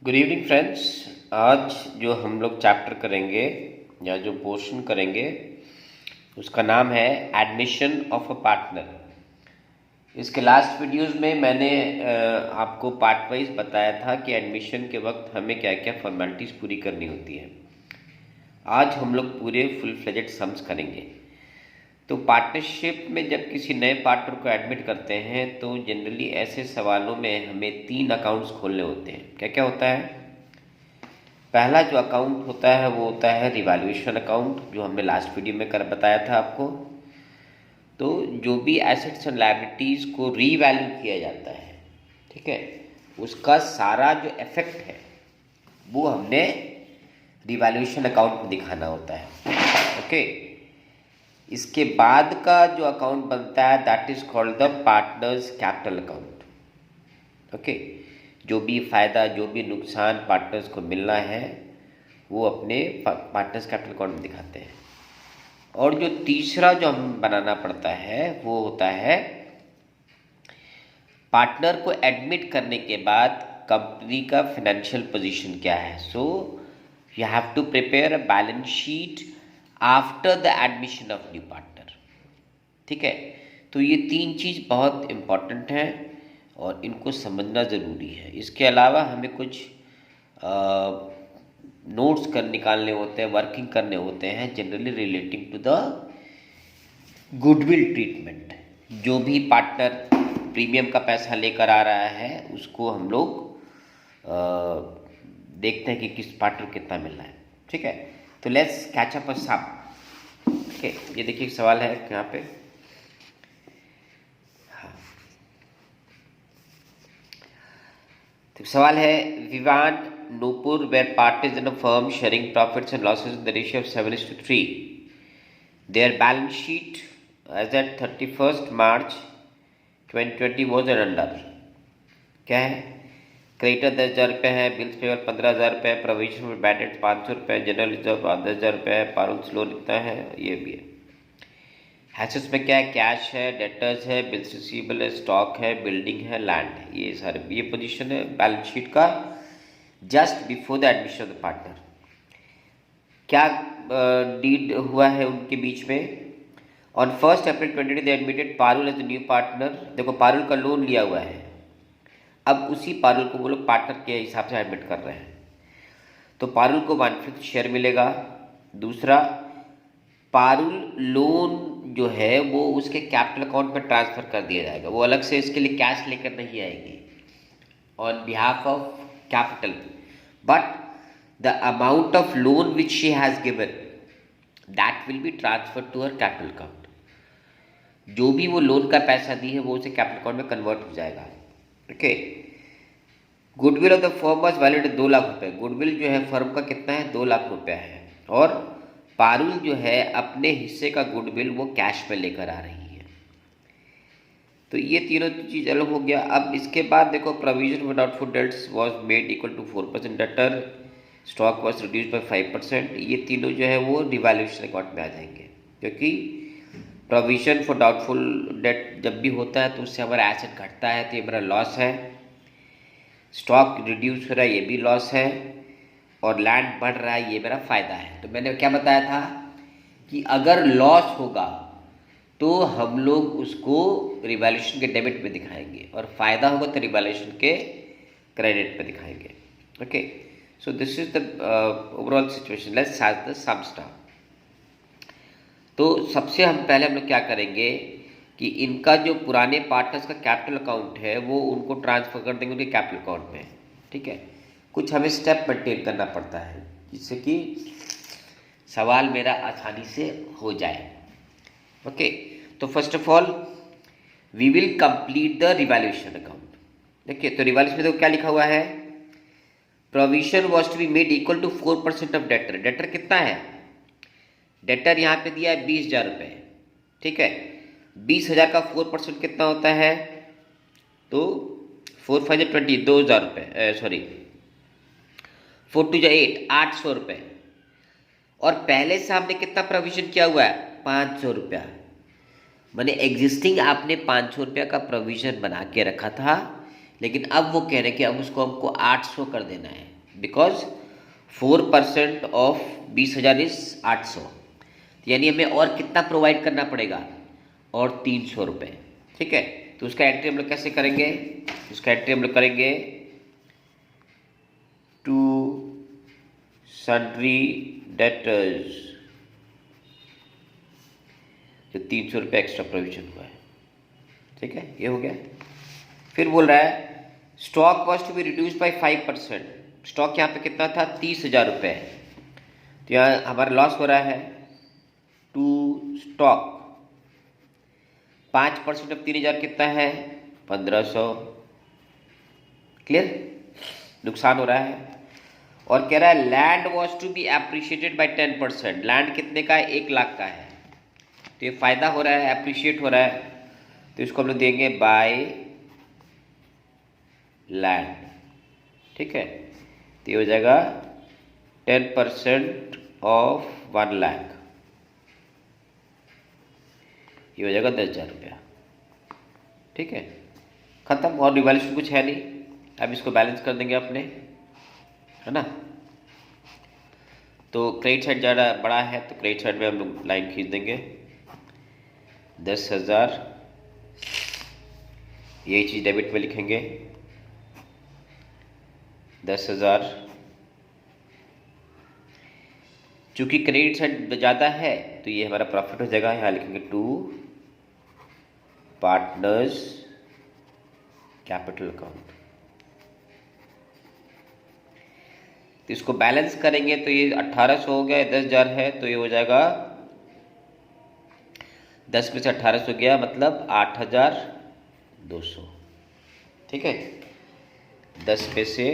Good evening friends. आज जो हम लोग चैप्टर करेंगे या जो पोर्शन करेंगे उसका नाम है एडमिशन ऑफ अ पार्टनर। इसके लास्ट वीडियोस में मैंने आपको पार्ट वाइज बताया था कि एडमिशन के वक्त हमें क्या क्या फॉर्मेलिटीज़ पूरी करनी होती है। आज हम लोग पूरे फुल फ्लेजेड सम्स करेंगे। तो पार्टनरशिप में जब किसी नए पार्टनर को एडमिट करते हैं तो जनरली ऐसे सवालों में हमें 3 अकाउंट्स खोलने होते हैं। क्या क्या होता है? पहला जो अकाउंट होता है वो होता है रिवैल्यूएशन अकाउंट, जो हमने लास्ट वीडियो में कर बताया था आपको। तो जो भी एसेट्स एंड लायबिलिटीज़ को रीवैल्यू किया जाता है, ठीक है, उसका सारा जो इफेक्ट है वो हमने रिवैल्यूएशन अकाउंट में दिखाना होता है। ओके, इसके बाद का जो अकाउंट बनता है that is called the partners capital account. Okay, जो भी फ़ायदा जो भी नुकसान पार्टनर्स को मिलना है वो अपने पार्टनर्स कैपिटल अकाउंट में दिखाते हैं। और जो तीसरा जो हम बनाना पड़ता है वो होता है पार्टनर को एडमिट करने के बाद कंपनी का फाइनेंशियल पोजीशन क्या है। So you have to prepare a balance sheet after the admission of new partner. ठीक है, तो ये 3 चीज़ बहुत इम्पॉर्टेंट हैं और इनको समझना ज़रूरी है। इसके अलावा हमें कुछ नोट्स निकालने होते हैं, वर्किंग करने होते हैं generally relating to the goodwill treatment. जो भी पार्टनर प्रीमियम का पैसा लेकर आ रहा है उसको हम लोग देखते हैं कि किस पार्टनर कितना मिल रहा है। ठीक है, तो let's catch up a sum. Okay, ये देखिए एक सवाल है यहाँ पे। हाँ, तो सवाल है Vivaan Nupur were partners in a firm sharing profits and losses in the ratio of 7:3। Their balance sheet as at 31st March 2020 was an under. क्या है? क्रेडिटर 10,000 रुपये है, बिल्स पेबल 15,000 रुपये, प्रोविजन फॉर बैड डेट्स 500 रुपये, जनरल रिजर्व 10,000 रुपये है, Parul slow लिखता है, ये भी है। हैसेट्स में क्या है? कैश है, डेटर्स है, बिल्स रिसीवेबल है, स्टॉक है, बिल्डिंग है, लैंड है, ये सारे ये पोजीशन है बैलेंस शीट का just before the admission of the partner. क्या डीड हुआ है उनके बीच में? On 1st April 2020 they admitted Parul as the new partner. देखो पारुल का लोन लिया हुआ है, अब उसी पारुल को वो लोग पार्टनर के हिसाब से एडमिट कर रहे हैं, तो पारुल को 1/5 शेयर मिलेगा। दूसरा, पारुल लोन जो है वो उसके कैपिटल अकाउंट में ट्रांसफ़र कर दिया जाएगा, वो अलग से इसके लिए कैश लेकर नहीं आएगी on behalf of capital, but the amount of loan which she has given that will be transfer to her capital account. जो भी वो लोन का पैसा दी है वो उसे कैपिटल अकाउंट में कन्वर्ट हो जाएगा। Okay, goodwill of the firm was valid 2 lakh रुपये। गुडविल जो है फर्म का कितना है? 2 लाख रुपया है। और पारुल जो है अपने हिस्से का गुडविल वो कैश में लेकर आ रही है। तो ये तीनों चीज़ अलग हो गया। अब इसके बाद देखो, provision for doubtful debts was made equal to 4% debtor, stock was reduce by 5%। ये तीनों जो है वो रिवैल्यूएशन अकाउंट में आ जाएंगे, क्योंकि प्रोविजन फॉर डाउटफुल डेट जब भी होता है तो उससे हमारा एसेट घटता है तो ये मेरा लॉस है, स्टॉक रिड्यूस हो रहा है ये भी लॉस है, और लैंड बढ़ रहा है ये मेरा फ़ायदा है। तो मैंने क्या बताया था कि अगर लॉस होगा तो हम लोग उसको रिवैल्यूएशन के डेबिट में दिखाएंगे और फ़ायदा होगा तो रिवैल्यूएशन के क्रेडिट पे दिखाएंगे। Okay, so this is the overall situation. Let's start the sum star. तो सबसे पहले हम लोग क्या करेंगे कि इनका जो पुराने पार्टनर्स का कैपिटल अकाउंट है वो उनको ट्रांसफ़र कर देंगे उनके कैपिटल अकाउंट में। ठीक है, कुछ हमें स्टेप मेंटेन करना पड़ता है जिससे कि सवाल मेरा आसानी से हो जाए। ओके, तो first of all we will complete the revaluation account. देखिए, तो रिवैल्यूएशन में तो क्या लिखा हुआ है? Provision was to be made equal to 4% of debtor. Debtor कितना है? डेटर यहाँ पे दिया है 20,000 रुपये। ठीक है, 20,000 का 4% कितना होता है? तो 4 5 20, 2,000 रुपये, सॉरी 4 2 8, 800 रुपये। और पहले से आपने कितना प्रोविजन किया हुआ है? 500 रुपया। मैंने एग्जिस्टिंग आपने 500 रुपया का प्रोविजन बना के रखा था, लेकिन अब वो कह रहे हैं कि अब उसको हमको 800 कर देना है, बिकॉज 4% ऑफ 20,000 इज 800, यानी हमें और कितना प्रोवाइड करना पड़ेगा, और 300 रुपये। ठीक है, तो उसका एंट्री हम लोग कैसे करेंगे, उसका एंट्री हम लोग करेंगे टू सन्ड्री डेटर्स, जो 300 रुपये एक्स्ट्रा प्रोविजन हुआ है। ठीक है, ये हो गया। फिर बोल रहा है stock cost to be reduce by 5%। Stock यहाँ पे कितना था, 30,000 रुपये, तो यहाँ हमारा लॉस हो रहा है टू स्टॉक 5% ऑफ 3,000 कितना है, 1,500। क्लियर, नुकसान हो रहा है। और कह रहा है land was to be appreciated by 10%। Land कितने का है, 1,00,000 का है, तो ये फायदा हो रहा है, एप्रिशिएट हो रहा है, तो इसको हम लोग देंगे बाय लैंड। ठीक है, तो ये हो जाएगा 10% ऑफ 1,00,000, ये हो जाएगा 10,000 रुपया। ठीक है, खत्म, और रिवैल्यूएशन कुछ है नहीं। अब इसको बैलेंस कर देंगे अपने, है ना। तो क्रेडिट साइड ज़्यादा बड़ा है, तो क्रेडिट साइड में हम लोग लाइन खींच देंगे 10,000, यही चीज़ डेबिट में लिखेंगे 10,000। चूंकि क्रेडिट साइड ज़्यादा है तो ये हमारा प्रॉफिट हो जाएगा, यहाँ लिखेंगे टू पार्टनर्स कैपिटल अकाउंट। तो इसको बैलेंस करेंगे तो ये 1,800 हो गया, 10,000 है तो ये हो जाएगा 10 में से 1,800 गया, मतलब 8,200। ठीक है, 10 में से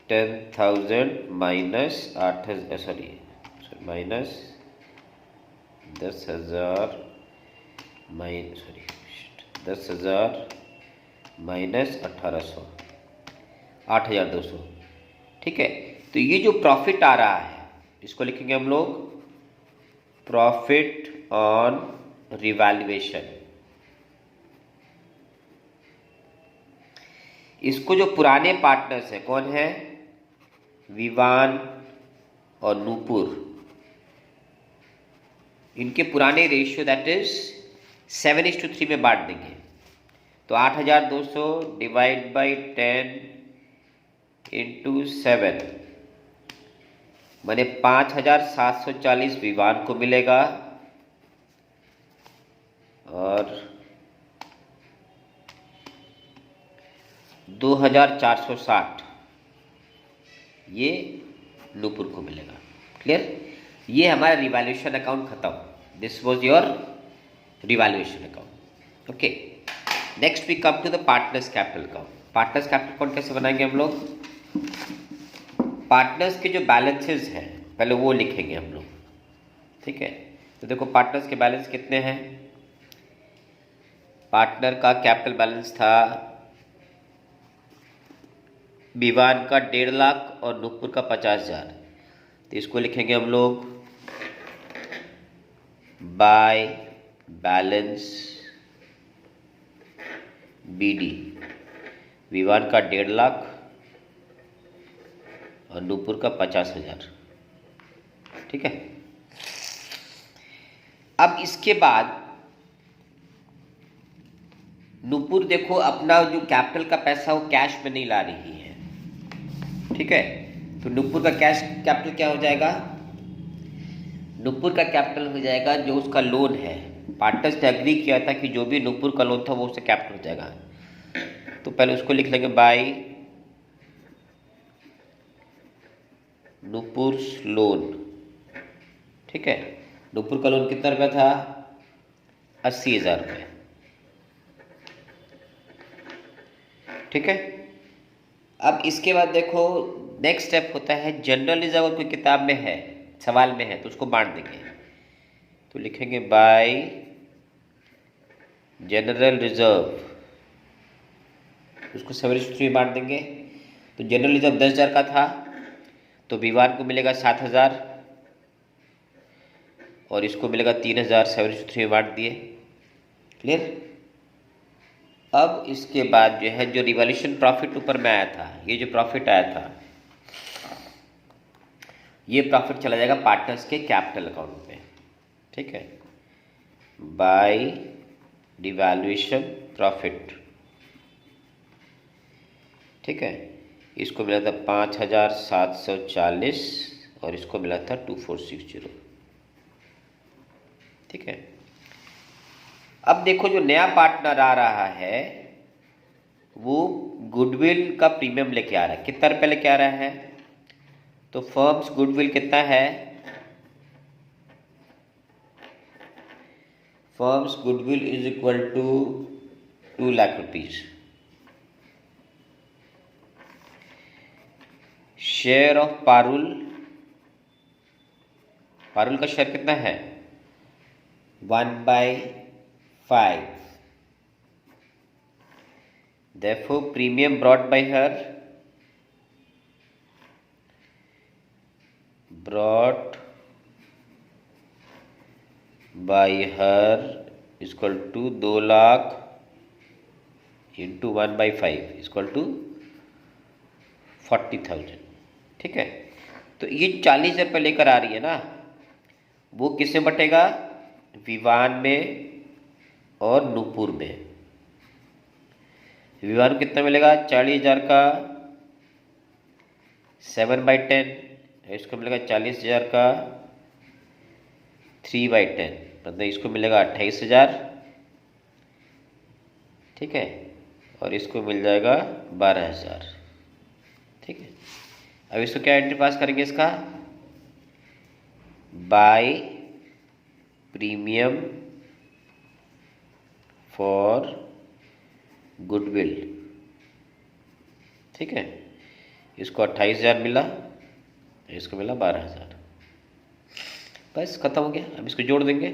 10,000 माइनस 8,000, सॉरी माइनस 10,000 माइनस 1,800, 8,200। ठीक है, तो ये जो प्रॉफिट आ रहा है इसको लिखेंगे हम लोग प्रॉफिट ऑन रिवैल्यूएशन। इसको जो पुराने पार्टनर्स हैं, कौन है, विवान और नूपुर, इनके पुराने रेशियो दैट इज 7:3 में बांट देंगे। तो 8,200 डिवाइड बाई 10 इंटू 7 माने 5,740 विवान को मिलेगा और 2,460 ये नूपुर को मिलेगा। क्लियर, ये हमारा रिवैल्यूएशन अकाउंट खत्म। This was your revaluation account. Okay, next we come to the partners capital account. Partners capital account कैसे बनाएंगे हम लोग, पार्टनर्स के जो बैलेंसेस हैं पहले वो लिखेंगे हम लोग। ठीक है, तो देखो पार्टनर्स के बैलेंस कितने हैं। पार्टनर का कैपिटल बैलेंस था विवान का 1.5 लाख और नूपुर का 50,000, तो इसको लिखेंगे हम लोग बाय बैलेंस बीडी। विवान का 1.5 लाख और नूपुर का 50,000। ठीक है, अब इसके बाद नूपुर देखो अपना जो कैपिटल का पैसा वो कैश में नहीं ला रही है। ठीक है, तो नूपुर का कैश कैपिटल क्या हो जाएगा, नूपुर का कैपिटल हो जाएगा जो उसका लोन है। पार्टनर्स ने एग्री किया था कि जो भी नूपुर का लोन था वो उससे कैपिटल हो जाएगा, तो पहले उसको लिख लेंगे बाय नूपुर्स लोन। ठीक है, नूपुर का लोन कितना रुपया था, 80,000 रुपये। ठीक है, अब इसके बाद देखो नेक्स्ट स्टेप होता है जनरल रिजर्व। कोई किताब में है, सवाल में है, तो उसको बांट देंगे। तो लिखेंगे बाय जनरल रिजर्व, उसको 7:3 में बांट देंगे। तो जनरल रिजर्व 10,000 का था, तो विवान को मिलेगा 7,000 और इसको मिलेगा 3,000, 7:3 में बांट दिए। क्लियर, अब इसके बाद जो है, जो रिवॉल्यूशन प्रॉफिट ऊपर में आया था, ये जो प्रॉफिट आया था, ये प्रॉफिट चला जाएगा पार्टनर्स के कैपिटल अकाउंट में। ठीक है, बाय डिवैल्यूएशन प्रॉफिट। ठीक है, इसको मिला था 5740 और इसको मिला था 2460। ठीक है, अब देखो जो नया पार्टनर आ रहा है वो गुडविल का प्रीमियम लेके आ रहा है। कितना रुपये लेके आ रहा है? तो फर्म्स गुडविल कितना है? Firms goodwill is equal to 2 lakh rupees. Share of Parul, Parul का शेयर कितना है? 1/5। Therefore, premium brought by her is equal to 2 lakh into 1/5 is equal to 40,000। ठीक है, तो ये 40,000 रुपये लेकर आ रही है ना, वो किसमें बटेगा? विवान में और नूपुर में। विवान को कितना मिलेगा? 40,000 का 7/10, इसको मिलेगा 40,000 का 3/10, मतलब इसको मिलेगा 28,000। ठीक है, और इसको मिल जाएगा 12,000। ठीक है, अब इसको क्या एंट्री पास करेंगे? इसका बाय प्रीमियम फॉर गुडविल। ठीक है, इसको 28,000 मिला, इसको मिला 12,000। बस खत्म हो गया। अब इसको जोड़ देंगे।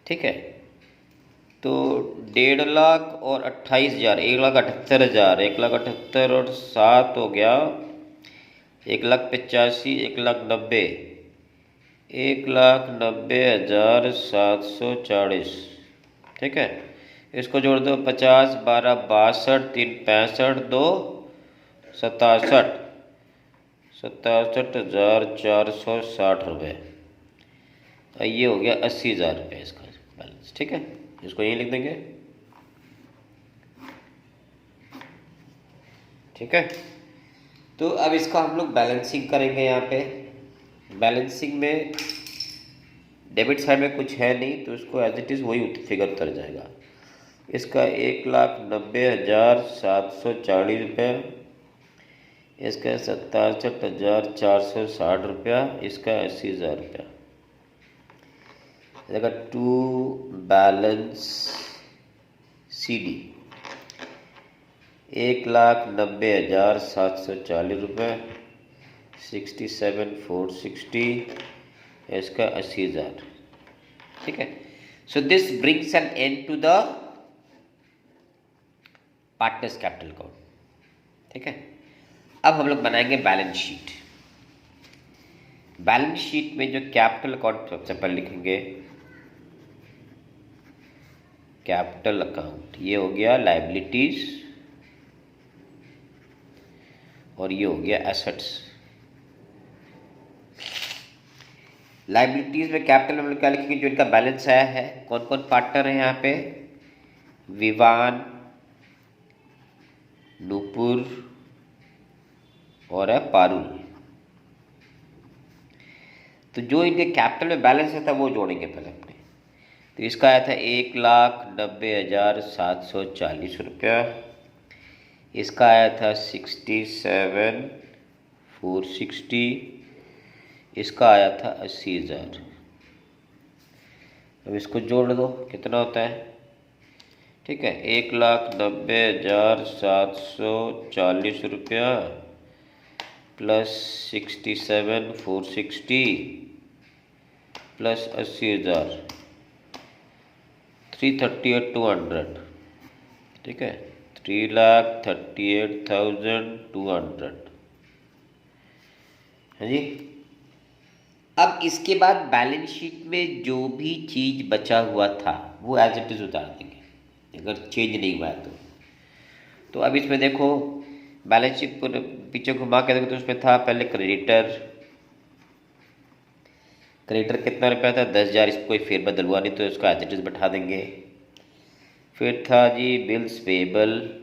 ठीक है, तो 1.5 लाख और 28,000, 1,78,000, 1,78,000 और 7 हो गया 1,85,000, 1,90,000, 1,90,740। ठीक है, इसको जोड़ दो। 50, 12, 62, 3, 65, 2, 67, 67,460 रुपये। ये हो गया 80,000 रुपये इसका बैलेंस। ठीक है, इसको यहीं लिख देंगे। ठीक है, तो अब इसका हम लोग बैलेंसिंग करेंगे। यहाँ पे बैलेंसिंग में डेबिट साइड में कुछ है नहीं, तो इसको एज इट इज़ वही फिगर उतर जाएगा। इसका 1,90,740 रुपये, इसका 67,460 रुपया, इसका 80,000 रुपया। जगह टू बैलेंस CD 1,90,740 रुपये, 67,460, इसका 80,000। ठीक है, so this brings an end to the partners capital account. ठीक है, अब हम लोग बनाएंगे बैलेंस शीट। बैलेंस शीट में जो कैपिटल अकाउंट सबसे पहले लिखेंगे, कैपिटल अकाउंट, ये हो गया लायबिलिटीज और ये हो गया एसेट्स। लायबिलिटीज में कैपिटल में क्या लिखेंगे? जो इनका बैलेंस आया है। कौन कौन पार्टनर है यहाँ पे? विवान, नूपुर और है पारुल। तो जो इनके कैपिटल में बैलेंस है था वो जोड़ेंगे पहले अपने। तो इसका आया था 1,90,740 रुपया, इसका आया था 67,460, इसका आया था 80,000। अब इसको जोड़ दो, कितना होता है? ठीक है, 1,90,740 रुपया प्लस 67,460 प्लस 80,000, 338,200। ठीक है, 3,38,200 है जी। अब इसके बाद बैलेंस शीट में जो भी चीज़ बचा हुआ था वो एज इट इज़ उतार देंगे, अगर चेंज नहीं हुआ है तो अब इसमें देखो बैलेंस शीट पर पीछे घुमा के देखो तो उसमें था पहले क्रेडिटर। क्रेडिटर कितना रुपया था? 10,000। इसको कोई फेरबदल हुआ नहीं तो इसको एज इट इज़ बैठा देंगे। फिर था जी बिल्स पेबल,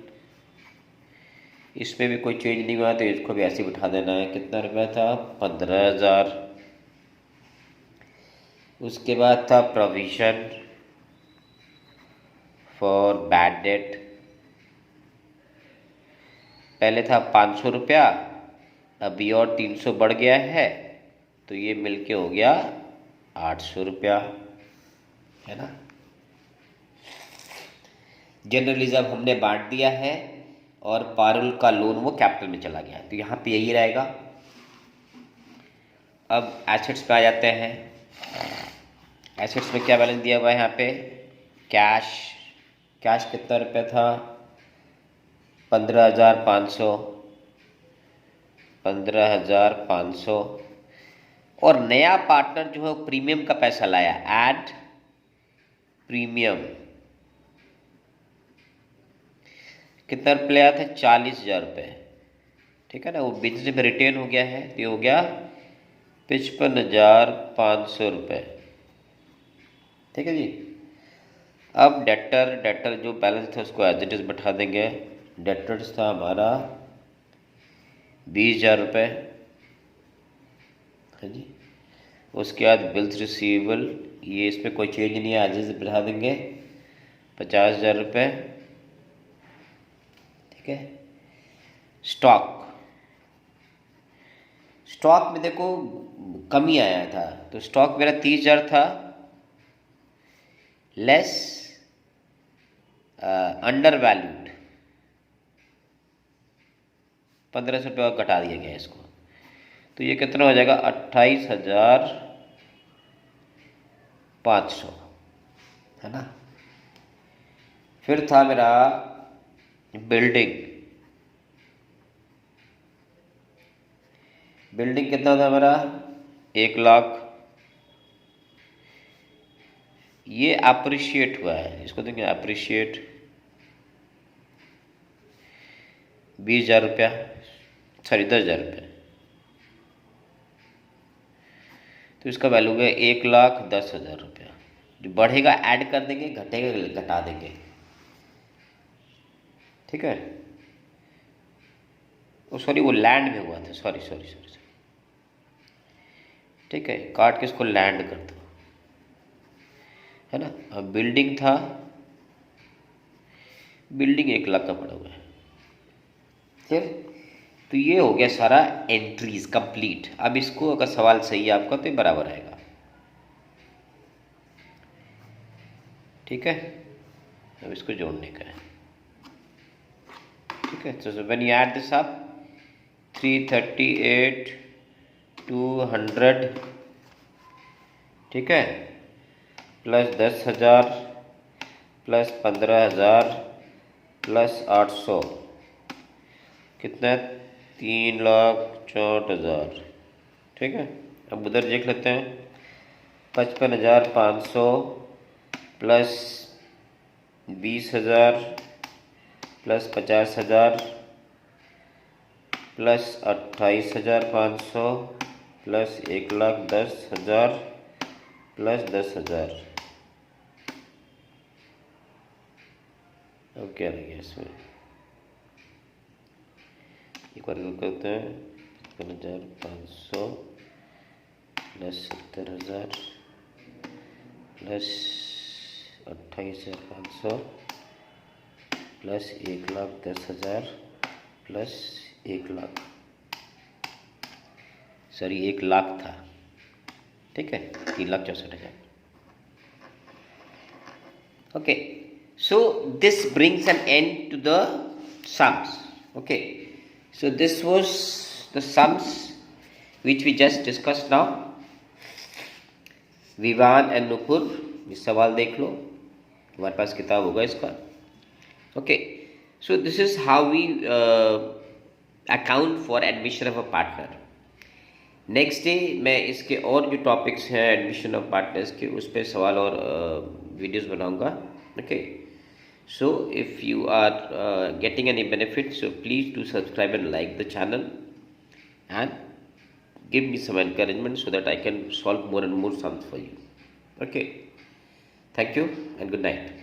इसमें भी कोई चेंज नहीं हुआ तो इसको भी ऐसे ही बैठा देना है। कितना रुपया था? 15,000। उसके बाद था प्रोविजन फॉर बैड डेट, पहले था 500 रुपया, अभी और 300 बढ़ गया है तो ये मिलके हो गया 800 रुपया, है ना। जनरल रिजर्व हमने बांट दिया है और पारुल का लोन वो कैपिटल में चला गया तो यहाँ पे यही रहेगा। अब एसेट्स पे आ जाते हैं। एसेट्स में क्या बैलेंस दिया हुआ है यहाँ पे? कैश। कैश कितना रुपया था? 15,500। 15,500। और नया पार्टनर जो है प्रीमियम का पैसा लाया, ऐड प्रीमियम। कितना रुपये आया था? 40,000 रुपये, ठीक है ना। वो बिजनेस में रिटेन हो गया है तो ये हो गया 55,500 रुपये, ठीक है जी। अब डेटर जो बैलेंस था उसको एज इट इज बैठा देंगे। डेटर्स था हमारा 20,000 रुपये, है जी। उसके बाद बिल्स रिसीवेबल, ये इसमें कोई चेंज नहीं है, एज इट इज बैठा देंगे 50,000 रुपये, ठीक है। स्टॉक में देखो कमी आया था तो स्टॉक मेरा 30,000 था, लेस अंडर वैल्यूड 1,500 रुपये और घटा दिया गया इसको तो ये कितना हो जाएगा? 28,500, है ना। फिर था मेरा बिल्डिंग कितना था मेरा? 1,00,000। ये अप्रिशिएट हुआ है, इसको देंगे अप्रिशिएट 20,000 रुपया, सॉरी 10,000 रुपया, तो इसका वैल्यू है 1,10,000 रुपया। जो बढ़ेगा ऐड कर देंगे, घटेगा घटा देंगे, ठीक है। सॉरी वो लैंड में हुआ था, सॉरी, ठीक है। काट के इसको लैंड कर दो, है ना। अब बिल्डिंग था, बिल्डिंग 1,00,000 का पड़ा हुआ है, फिर तो ये हो गया सारा एंट्रीज कंप्लीट। अब इसको अगर सवाल सही है आपका तो ये बराबर आएगा, ठीक है। अब इसको जोड़ने का है, ठीक है। तो when you add this up 338 200, ठीक है, प्लस 10,000 प्लस 15,000 प्लस 800, कितना है? 3,64,000, ठीक है। अब उधर देख लेते हैं। 55,500 plus 20,000 plus 50,000 plus 28,500 plus 1,10,000 plus 10,000। अब क्या रहेगा इसमें? एक बार करते हैं। 55,500 plus 70,000 plus 28,500 plus 1,10,000 plus 1,00,000, sorry 1,00,000 था, ठीक है। 3,64,000, okay. So this brings an end to the sums, okay. So this was the sums which we just discussed now. Vivaan and Nupur, ये सवाल देख लो, तुम्हारे पास किताब होगा इसका, okay. So this is how we account for admission of a partner. Next day मैं इसके और जो टॉपिक्स हैं एडमिशन ऑफ पार्टनर्स के, उस पर सवाल और वीडियोस बनाऊंगा. Okay, so if you are getting any benefit, so please do subscribe and like the channel and give me some encouragement so that I can solve more and more sums for you. Okay, thank you and good night.